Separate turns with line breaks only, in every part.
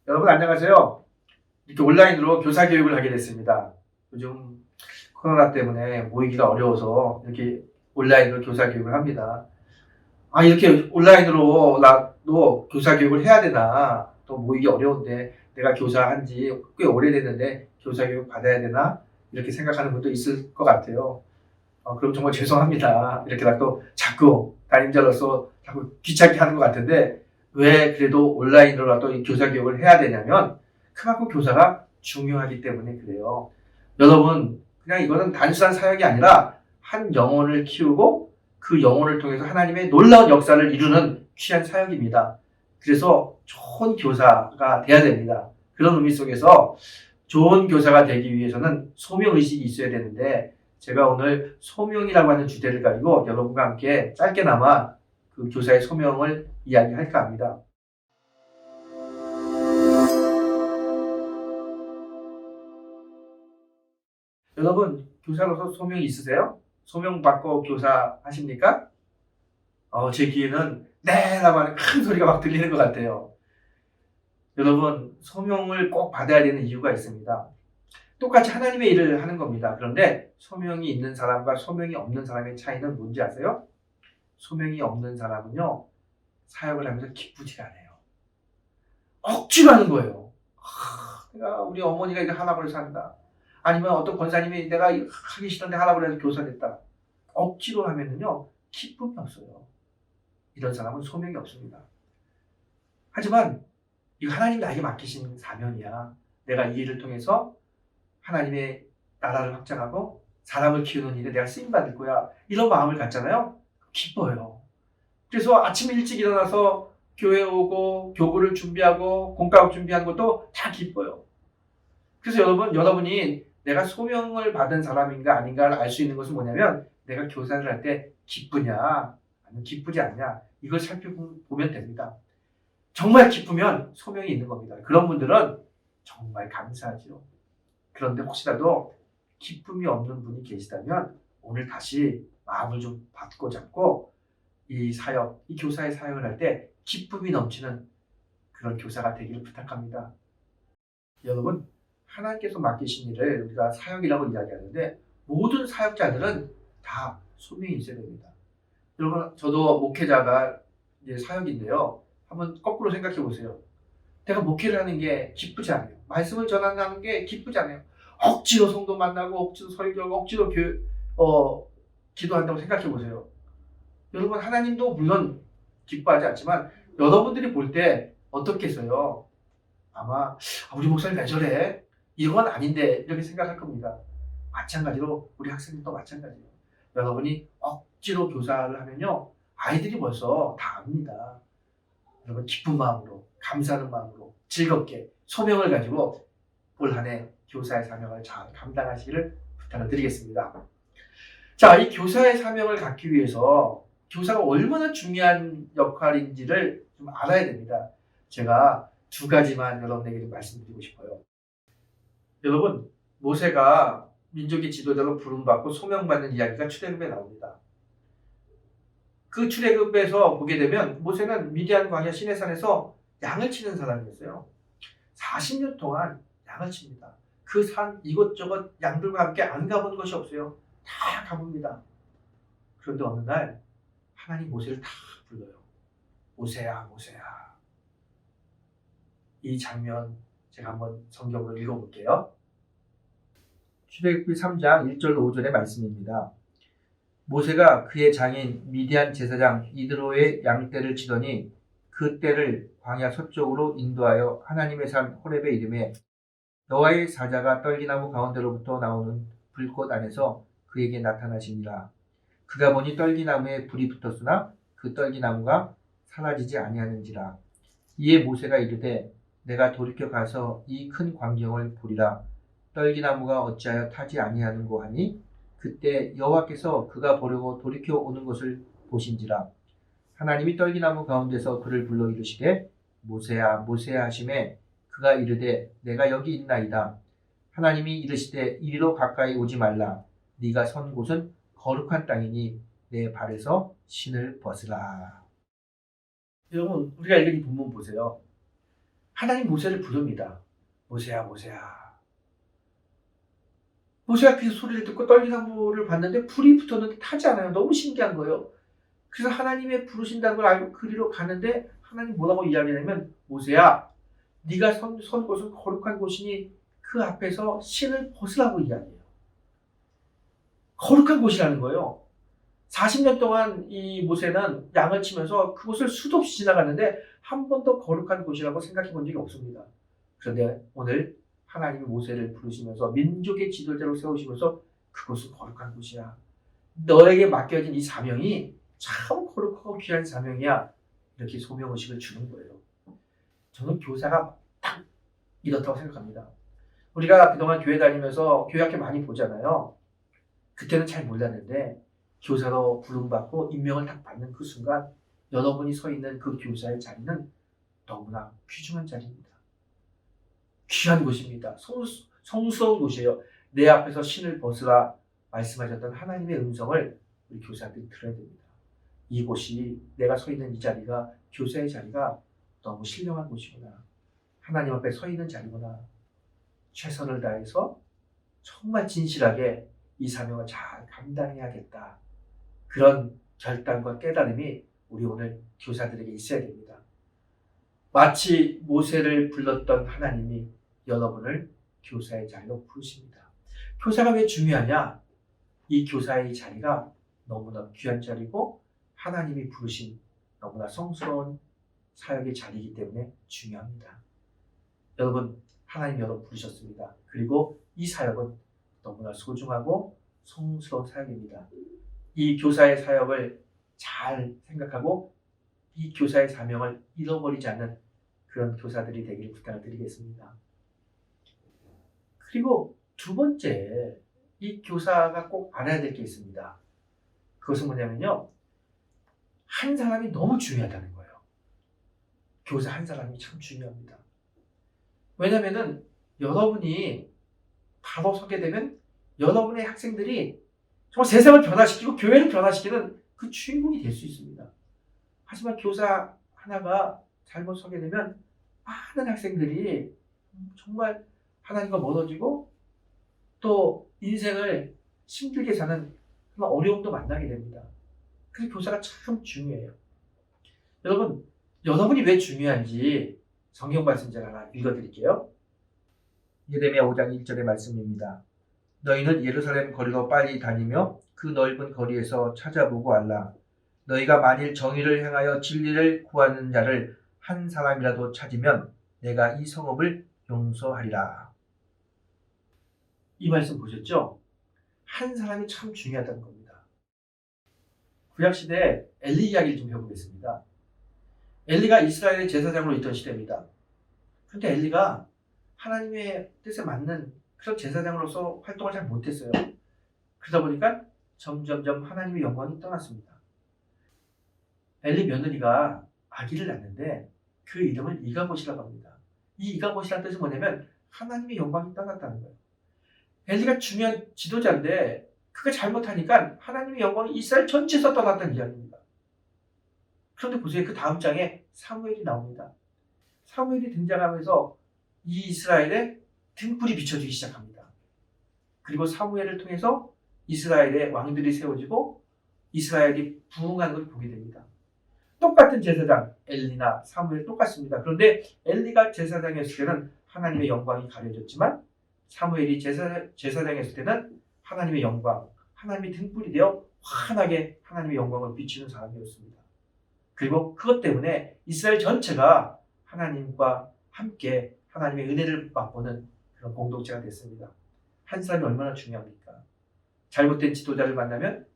여러분 안녕하세요. 이렇게 온라인으로 교사 교육을 하게 됐습니다. 요즘 코로나 때문에 모이기가 어려워서 이렇게 온라인으로 교사 교육을 합니다. 이렇게 온라인으로 나도 교사 교육을 해야 되나? 또 모이기 어려운데 내가 교사한 지 꽤 오래됐는데 교사 교육 받아야 되나? 이렇게 생각하는 분도 있을 것 같아요. 그럼 정말 죄송합니다. 이렇게 나 또 자꾸 담임자로서 자꾸 귀찮게 하는 것 같은데 왜 그래도 온라인으로라도 이 교사 교육을 해야 되냐면 그만큼 교사가 중요하기 때문에 그래요. 여러분, 그냥 이거는 단순한 사역이 아니라 한 영혼을 키우고 그 영혼을 통해서 하나님의 놀라운 역사를 이루는 귀한 사역입니다. 그래서 좋은 교사가 돼야 됩니다. 그런 의미 속에서 좋은 교사가 되기 위해서는 소명의식이 있어야 되는데 제가 오늘 소명이라고 하는 주제를 가지고 여러분과 함께 짧게나마 그 교사의 소명을 이야기할까 합니다. 여러분, 교사로서 소명이 있으세요? 소명 받고 교사 하십니까? 제 귀에는 네! 라고 하는 큰 소리가 막 들리는 것 같아요. 여러분, 소명을 꼭 받아야 되는 이유가 있습니다. 똑같이 하나님의 일을 하는 겁니다. 그런데 소명이 있는 사람과 소명이 없는 사람의 차이는 뭔지 아세요? 소명이 없는 사람은요, 사역을 하면서 기쁘지가 않아요. 억지로 하는 거예요. 내가 우리 어머니가 이거 하라고 해서 한다. 아니면 어떤 권사님이 내가 하기 싫은데 하라고 해서 교사 됐다. 억지로 하면은요, 기쁨이 없어요. 이런 사람은 소명이 없습니다. 하지만 이거 하나님 나에게 맡기신 사명이야. 내가 이 일을 통해서 하나님의 나라를 확장하고 사람을 키우는 일에 내가 쓰임받을 거야. 이런 마음을 갖잖아요. 기뻐요. 그래서 아침 일찍 일어나서 교회 오고 교구를 준비하고 공과학 준비하는 것도 다 기뻐요. 그래서 여러분이 내가 소명을 받은 사람인가 아닌가를 알 수 있는 것은 뭐냐면 내가 교사를 할 때 기쁘냐 아니면 기쁘지 않냐 이걸 살펴보면 됩니다. 정말 기쁘면 소명이 있는 겁니다. 그런 분들은 정말 감사하죠. 그런데 혹시라도 기쁨이 없는 분이 계시다면 오늘 다시 마음을 좀 받고 잡고 이 사역, 이 교사의 사역을 할 때 기쁨이 넘치는 그런 교사가 되기를 부탁합니다. 여러분, 하나님께서 맡기신 일을 우리가 사역이라고 이야기하는데 모든 사역자들은 다 소명이 있어야 됩니다. 여러분, 저도 목회자가 이제 사역인데요. 한번 거꾸로 생각해 보세요. 내가 목회를 하는 게 기쁘지 않아요. 말씀을 전하는 게 기쁘지 않아요. 억지로 성도 만나고 억지로 설교하고 억지로 기도한다고 생각해 보세요. 여러분 하나님도 물론 기뻐하지 않지만 여러분들이 볼 때 어떻겠어요? 아마 우리 목사님 왜 저래? 이건 아닌데 이렇게 생각할 겁니다. 마찬가지로 우리 학생들도 마찬가지예요. 여러분이 억지로 교사를 하면요. 아이들이 벌써 다 압니다. 여러분 기쁜 마음으로 감사하는 마음으로 즐겁게 소명을 가지고 올 한 해 교사의 사명을 잘 감당하시기를 부탁을 드리겠습니다. 자, 이 교사의 사명을 갖기 위해서 교사가 얼마나 중요한 역할인지를 좀 알아야 됩니다. 제가 두 가지만 여러분에게 좀 말씀드리고 싶어요. 여러분, 모세가 민족의 지도자로 부름받고 소명받는 이야기가 출애굽에 나옵니다. 그 출애굽에서 보게 되면 모세는 미디안 광야 시내산에서 양을 치는 사람이었어요. 40년 동안 양을 칩니다. 그 산 이것저것 양들과 함께 안 가본 것이 없어요. 다 가봅니다. 그런데 어느 날 하나님 모세를 다 불러요. 모세야, 모세야. 이 장면 제가 한번 성경으로 읽어볼게요. 출애굽기 3장 1절 5절의 말씀입니다. 모세가 그의 장인 미디안 제사장 이드로의 양떼를 치더니 그 떼를 광야 서쪽으로 인도하여 하나님의 산 호렙에 이르매 여호와의 사자가 떨기나무 가운데로부터 나오는 불꽃 안에서 그에게 나타나시니라. 그가 보니 떨기나무에 불이 붙었으나 그 떨기나무가 사라지지 아니하는지라. 이에 모세가 이르되 내가 돌이켜 가서 이 큰 광경을 보리라. 떨기나무가 어찌하여 타지 아니하는고 하니 그때 여호와께서 그가 보려고 돌이켜 오는 것을 보신지라. 하나님이 떨기나무 가운데서 그를 불러 이르시되 모세야 모세야 하시매 그가 이르되 내가 여기 있나이다. 하나님이 이르시되 이리로 가까이 오지 말라. 네가 선 곳은 거룩한 땅이니
내 발에서 신을 벗으라.
여러분, 우리가 읽은 이 본문 보세요. 하나님 모세를 부릅니다. 모세야, 모세야. 모세가 그 소리를 듣고 떨기나무를 봤는데 불이 붙었는데 타지 않아요. 너무 신기한 거예요. 그래서 하나님의 부르신다는 걸 알고 그리로 가는데 하나님 뭐라고 이야기하냐면, 모세야, 네가 선 곳은 거룩한 곳이니 그 앞에서 신을 벗으라고 이야기해요. 거룩한 곳이라는 거예요. 40년 동안 이 모세는 양을 치면서 그곳을 수도 없이 지나갔는데 한 번도 거룩한 곳이라고 생각해 본 적이 없습니다. 그런데 오늘 하나님이 모세를 부르시면서 민족의 지도자로 세우시면서 그곳은 거룩한 곳이야. 너에게 맡겨진 이 사명이 참 거룩하고 귀한 사명이야. 이렇게 소명의식을 주는 거예요. 저는 교사가 딱 이렇다고 생각합니다. 우리가 그동안 교회 다니면서 교회학교 많이 보잖아요. 그때는 잘 몰랐는데 교사로 부름받고 임명을 딱 받는 그 순간 여러분이 서 있는 그 교사의 자리는 너무나 귀중한 자리입니다. 귀한 곳입니다. 성스러운 곳이에요. 내 앞에서 신을 벗으라 말씀하셨던 하나님의 음성을 우리 교사들이 들어야 됩니다. 이곳이, 내가 서 있는 이 자리가, 교사의 자리가 너무 신령한 곳이구나. 하나님 앞에 서 있는 자리구나. 최선을 다해서 정말 진실하게 이 사명을 잘 감당해야겠다. 그런 결단과 깨달음이 우리 오늘 교사들에게 있어야 됩니다. 마치 모세를 불렀던 하나님이 여러분을 교사의 자리로 부르십니다. 교사가 왜 중요하냐? 이 교사의 자리가 너무나 귀한 자리고 하나님이 부르신 너무나 성스러운 사역의 자리이기 때문에 중요합니다. 여러분, 하나님 여러분 부르셨습니다. 그리고 이 사역은 너무나 소중하고 성스러운 사역입니다. 이 교사의 사역을 잘 생각하고 이 교사의 사명을 잃어버리지 않는 그런 교사들이 되기를 부탁을 드리겠습니다. 그리고 두 번째, 이 교사가 꼭 알아야 될 게 있습니다. 그것은 뭐냐면요, 한 사람이 너무 중요하다는 거예요. 교사 한 사람이 참 중요합니다. 왜냐면은 여러분이 바로 서게 되면 여러분의 학생들이 정말 세상을 변화시키고 교회를 변화시키는 그 주인공이 될 수 있습니다. 하지만 교사 하나가 잘못 서게 되면 많은 학생들이 정말 하나님과 멀어지고 또 인생을 힘들게 사는 그런 어려움도 만나게 됩니다. 그래서 교사가 참 중요해요. 여러분, 여러분이 왜 중요한지 성경 말씀 제가 하나 읽어드릴게요.
예레미야 5장 1절의 말씀입니다. 너희는 예루살렘 거리로 빨리 다니며 그 넓은 거리에서 찾아보고 알라. 너희가 만일 정의를 행하여 진리를 구하는 자를 한 사람이라도 찾으면 내가 이 성읍을 용서하리라.
이 말씀 보셨죠? 한 사람이 참 중요하다는 겁니다. 구약시대에 엘리 이야기를 좀 해보겠습니다. 엘리가 이스라엘의 제사장으로 있던 시대입니다. 그런데 엘리가 하나님의 뜻에 맞는 그런 제사장으로서 활동을 잘 못했어요. 그러다 보니까 점점점 하나님의 영광이 떠났습니다. 엘리 며느리가 아기를 낳는데 그 이름을 이가봇이라고 합니다. 이 이가봇이라는 뜻은 뭐냐면 하나님의 영광이 떠났다는 거예요. 엘리가 중요한 지도자인데 그가 잘못하니까 하나님의 영광이 이스라엘 전체에서 떠났다는 이야기입니다. 그런데 보세요. 그 다음 장에 사무엘이 나옵니다. 사무엘이 등장하면서 이 이스라엘의 등불이 비춰지기 시작합니다. 그리고 사무엘을 통해서 이스라엘의 왕들이 세워지고 이스라엘이 부흥하는 걸 보게 됩니다. 똑같은 제사장 엘리나 사무엘 똑같습니다. 그런데 엘리가 제사장이었을 때는 하나님의 영광이 가려졌지만 사무엘이 제사장이었을 때는 하나님의 영광, 하나님의 등불이 되어 환하게 하나님의 영광을 비추는 사람이었습니다. 그리고 그것 때문에 이스라엘 전체가 하나님과 함께 하나님의 은혜를 맛보는 그런 공동체가 됐습니다. 한 사람이 얼마나 중요합니까? 잘못된 지도자를 만나면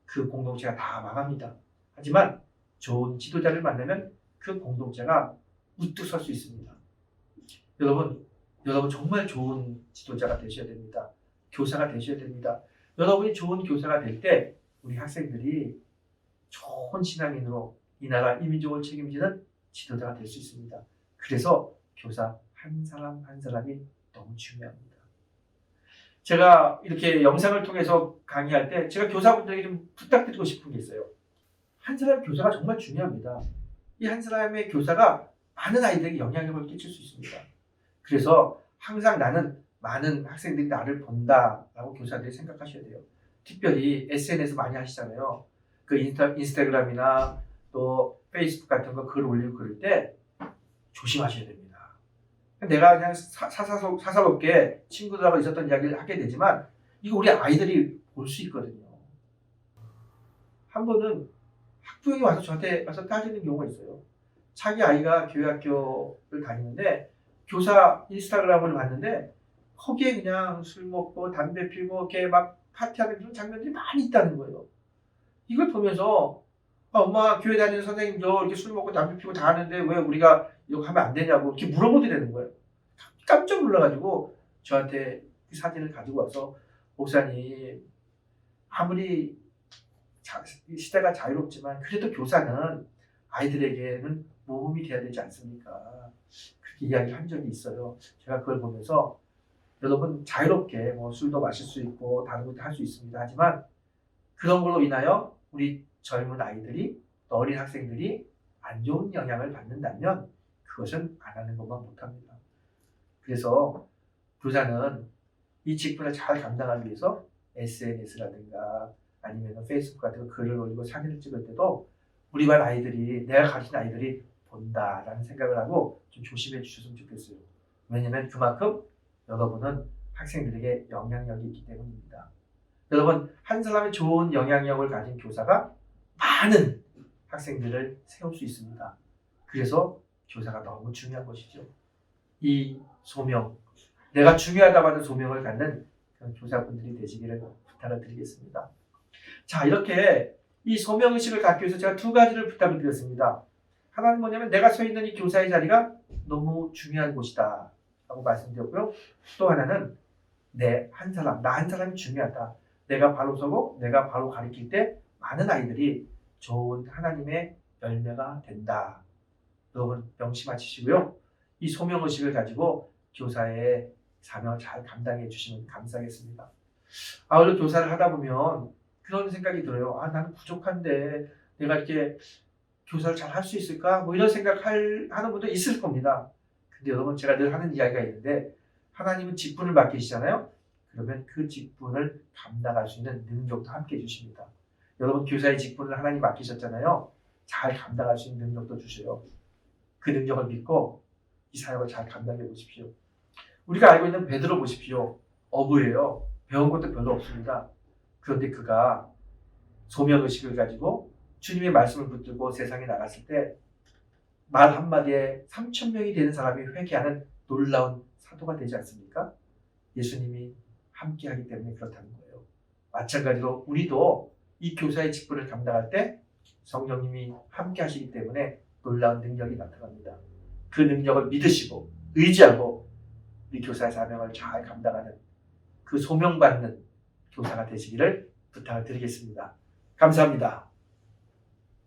그 공동체가 다 망합니다. 하지만 좋은 지도자를 만나면 그 공동체가 우뚝 설 수 있습니다. 여러분 정말 좋은 지도자가 되셔야 됩니다. 교사가 되셔야 됩니다. 여러분이 좋은 교사가 될 때 우리 학생들이 좋은 신앙인으로 이 나라, 이 민족을 책임지는 지도자가 될 수 있습니다. 그래서 교사 한 사람 한 사람이 너무 중요합니다. 제가 이렇게 영상을 통해서 강의할 때 제가 교사분들에게 좀 부탁드리고 싶은 게 있어요. 한 사람의 교사가 정말 중요합니다. 이 한 사람의 교사가 많은 아이들에게 영향력을 끼칠 수 있습니다. 그래서 항상 나는 많은 학생들이 나를 본다라고 교사들이 생각하셔야 돼요. 특별히 SNS 많이 하시잖아요. 그 인스타그램이나 또 페이스북 같은 거 글 올리고 그럴 때 조심하셔야 됩니다. 내가 그냥 사사롭게 친구들하고 있었던 이야기를 하게 되지만 이거 우리 아이들이 볼 수 있거든요. 한 번은 학부형이 와서 저한테 와서 따지는 경우가 있어요. 자기 아이가 교회학교를 다니는데 교사 인스타그램을 봤는데 거기에 그냥 술 먹고 담배 피고 이렇게 막 파티하는 그런 장면들이 많이 있다는 거예요. 이걸 보면서 엄마 교회 다니는 선생님도 이렇게 술 먹고 담배 피고 다 하는데 왜 우리가 이거 하면 안 되냐고 이렇게 물어보더라는 거예요. 깜짝 놀라가지고 저한테 그 사진을 가지고 와서 목사님 아무리 시대가 자유롭지만 그래도 교사는 아이들에게는 모범이 돼야 되지 않습니까? 그렇게 이야기를 한 적이 있어요. 제가 그걸 보면서 여러분 자유롭게 뭐 술도 마실 수 있고 다른 것도 할 수 있습니다. 하지만 그런 걸로 인하여 우리 젊은 아이들이 또 어린 학생들이 안 좋은 영향을 받는다면 그것은 안 하는 것만 못합니다. 그래서 교사는 이 직분을 잘 감당하기 위해서 SNS라든가 아니면 페이스북 같은 거 글을 올리고 사진을 찍을 때도 우리 반 아이들이 내가 가르친 아이들이 본다라는 생각을 하고 좀 조심해 주셨으면 좋겠어요. 왜냐하면 그만큼 여러분은 학생들에게 영향력이 있기 때문입니다. 여러분 한 사람이 좋은 영향력을 가진 교사가 많은 학생들을 세울 수 있습니다. 그래서 교사가 너무 중요한 것이죠. 이 소명, 내가 중요하다고 하는 소명을 갖는 그런 교사분들이 되시기를 부탁을 드리겠습니다. 자, 이렇게 이 소명의식을 갖기 위해서 제가 두 가지를 부탁을 드렸습니다. 하나는 뭐냐면 내가 서 있는 이 교사의 자리가 너무 중요한 곳이다 라고 말씀드렸고요. 또 하나는 나 한 사람이 중요하다. 내가 바로 서고 내가 바로 가르칠 때 많은 아이들이 좋은 하나님의 열매가 된다. 여러분 명심하시고요. 이 소명의식을 가지고 교사의 사명을 잘 감당해 주시면 감사하겠습니다. 오늘 교사를 하다 보면 그런 생각이 들어요. 나는 부족한데 내가 이렇게 교사를 잘 할 수 있을까? 뭐 이런 하는 분도 있을 겁니다. 근데 여러분 제가 늘 하는 이야기가 있는데 하나님은 직분을 맡기시잖아요. 그러면 그 직분을 감당할 수 있는 능력도 함께 주십니다. 여러분 교사의 직분을 하나님 맡기셨잖아요. 잘 감당할 수 있는 능력도 주셔요. 그 능력을 믿고 이 사역을 잘 감당해 보십시오. 우리가 알고 있는 베드로 보십시오. 어부예요. 배운 것도 별로 없습니다. 그런데 그가 소명의식을 가지고 주님의 말씀을 붙들고 세상에 나갔을 때 말 한마디에 3,000명이 되는 사람이 회개하는 놀라운 사도가 되지 않습니까? 예수님이 함께하기 때문에 그렇다는 거예요. 마찬가지로 우리도 이 교사의 직분을 감당할 때 성령님이 함께하시기 때문에 놀라운 능력이 나타납니다. 그 능력을 믿으시고 의지하고 우리 교사의 사명을 잘 감당하는 그 소명받는 교사가 되시기를 부탁을 드리겠습니다. 감사합니다.